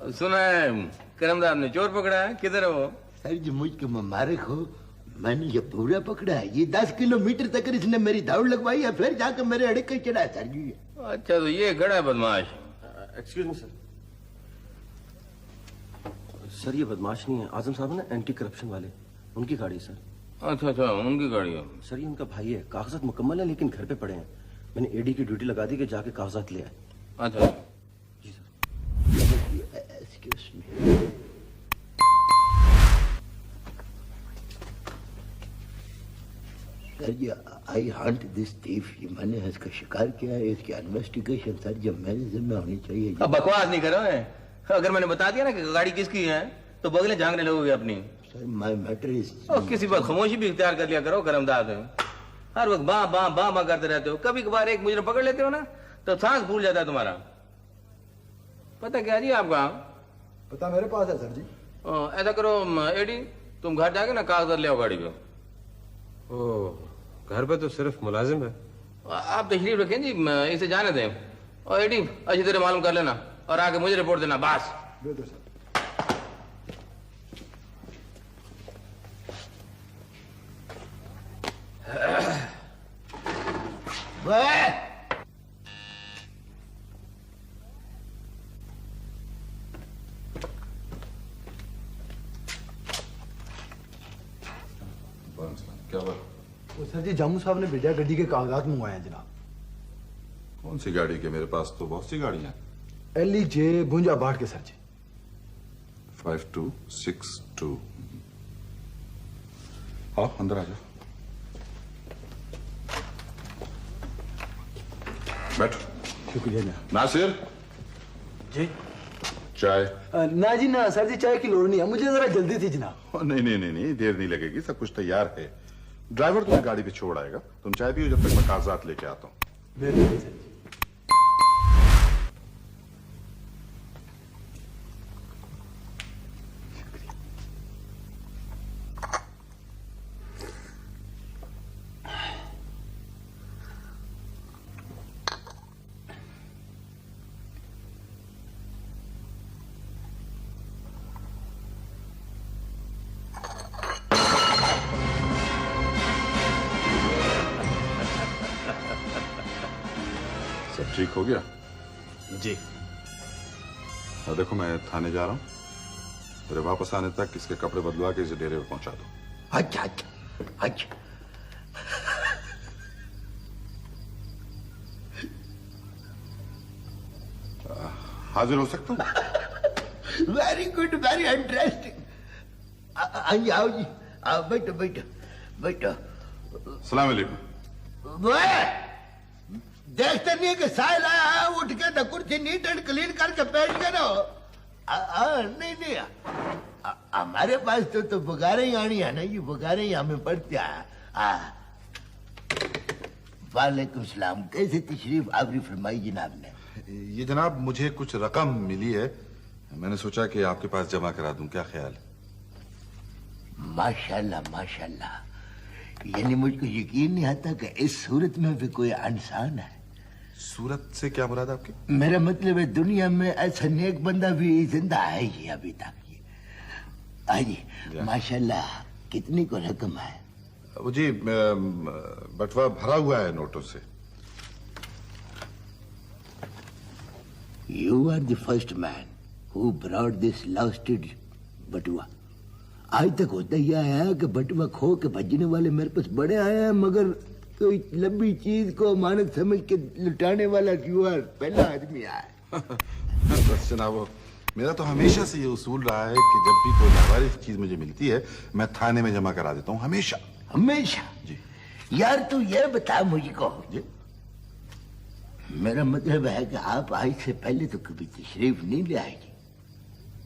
सुना है करमदार ने चोर पकड़ा है, किधर है वो? सर जी मुझको मुबारक हो, मैंने ये पूरा पकड़ा है। ये 10 किलोमीटर तक इसने मेरी दौड़ लगवाई है, फिर जाकर मेरे अड़के चढ़ा है सर जी। अच्छा तो ये खड़ा है बदमाश। Excuse me sir. सर ये बदमाश नहीं है, आजम साहब है ना एंटी करप्शन वाले, उनकी गाड़ी सर। अच्छा अच्छा उनकी गाड़ी है। सर ये उनका भाई है, कागजात मुकम्मल है लेकिन घर पे पड़े हैं। मैंने एडी की ड्यूटी लगा दी कि जाके कागजात ले आए। अच्छा जी sir. Excuse me. Sir ji I hunt this thief, ये मैंने इसका शिकार किया है, इसकी इन्वेस्टिगेशन सर जी मेरे जिम्मे होनी चाहिए। अब बकवास नहीं करो है। अगर मैंने बता दिया ना कि गाड़ी किसकी है तो बगले झांकने लगोगे अपनी। Sir my matter is. और किसी पर खामोशी भी इख्तियार कर लिया करो करमदार। हर वक्त बा बा बा बा करते रहते हो, कभी कभार एक मुजरिम पकड़ लेते हो ना तो सांस फूल जाता है तुम्हारा। पता क्या जी आपका? पता मेरे पास है सर जी। ऐसा करो एडी, तुम घर जाके ना कागजात ले आओ गाड़ी पे। ओ, घर पे तो सिर्फ मुलाजिम है। आप तशरीफ रखें जी, इसे जाने दें। और एडी अच्छी तरह मालूम कर लेना और आके मुझे रिपोर्ट देना बस। बिल्कुल सर। क्या बात? वो सर जी जामू साहब ने भेजा गड्डी के कागजात मंगवाए हैं जनाब। कौन सी गाड़ी के? मेरे पास तो बहुत सी गाड़ियां। LEJ 52 के सर जी। 5262। आओ अंदर आ जाओ, बैठो। शुक्रिया जनाब। नासिर जी चाय? ना जी ना सर जी, चाय की लोड़ नहीं है, मुझे जरा जल्दी थी जनाब। नहीं नहीं नहीं नहीं, देर नहीं लगेगी, सब कुछ तैयार है। ड्राइवर तुम्हें गाड़ी पे छोड़ आएगा, तुम चाय पियो जब तक मैं कागजात लेके आता हूँ। मेहरबानी सर जी। सब ठीक हो गया? जी। देखो मैं थाने जा रहा हूँ, मेरे वापस आने तक इसके कपड़े बदलवा के इसे डेरे पे पहुंचा दो। अच्छा अच्छा अच्छा। हाजिर हो सकता हूँ? Very good, very interesting. आइए आओ जी, आओ बैठो बैठो बैठो। सलाम अलैकुम। देखते नहीं कि साहिल आया है, उठ के तो कुर्सी नीट एंड क्लीन करके बैठ गए ना। नहीं नहीं, हमारे पास तो बुगारे ही आनी है ना, ये बुगारे ही हमें पड़ते हैं। वालेकुम सलाम, कैसे तशरीफ आवरी फरमाई जनाब ने? ये जनाब मुझे कुछ रकम मिली है, मैंने सोचा कि आपके पास जमा करा दूं, क्या ख्याल है? माशाल्लाह माशाल्लाह, यानी मुझको यकीन नहीं आता कि इस सूरत में भी कोई इंसान है। सूरत से क्या मुराद आपकी? मेरा मतलब है दुनिया में ऐसा नेक बंदा भी जिंदा है ही अभी तक। ये आइए माशाल्लाह, कितनी को रकम है? वो जी बटवा भरा हुआ है नोटों से। You are the first man who brought this lost बटुआ। आज तक होता ही आया है कि बटुआ खो के भजने वाले मेरे पास बड़े आए हैं, मगर कोई लंबी चीज को अमानत समझ के लुटाने वाला you are पहला आदमी आया। बस जनाब, मेरा तो हमेशा से ये उसूल रहा है कि जब भी कोई लावारिस चीज मुझे मिलती है मैं थाने में जमा करा देता हूँ, हमेशा। हमेशा? जी। यार तू ये बता मुझको, जी मेरा मतलब है कि आप आज से पहले तो कभी तशरीफ नहीं ले आएगी?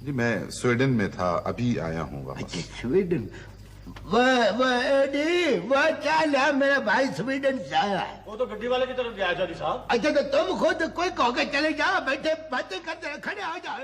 जी मैं स्वीडन में था, अभी आया हूँ वापस। अच्छा स्वीडन, वह चाल है, मेरा भाई स्वीडन से आया है। वो तो गड्डी वाले की तरफ गया जानी साहब। अच्छा तो तुम खुद कोई कहो के चले जाओ, बैठे बातें करते खड़े हो जाओ।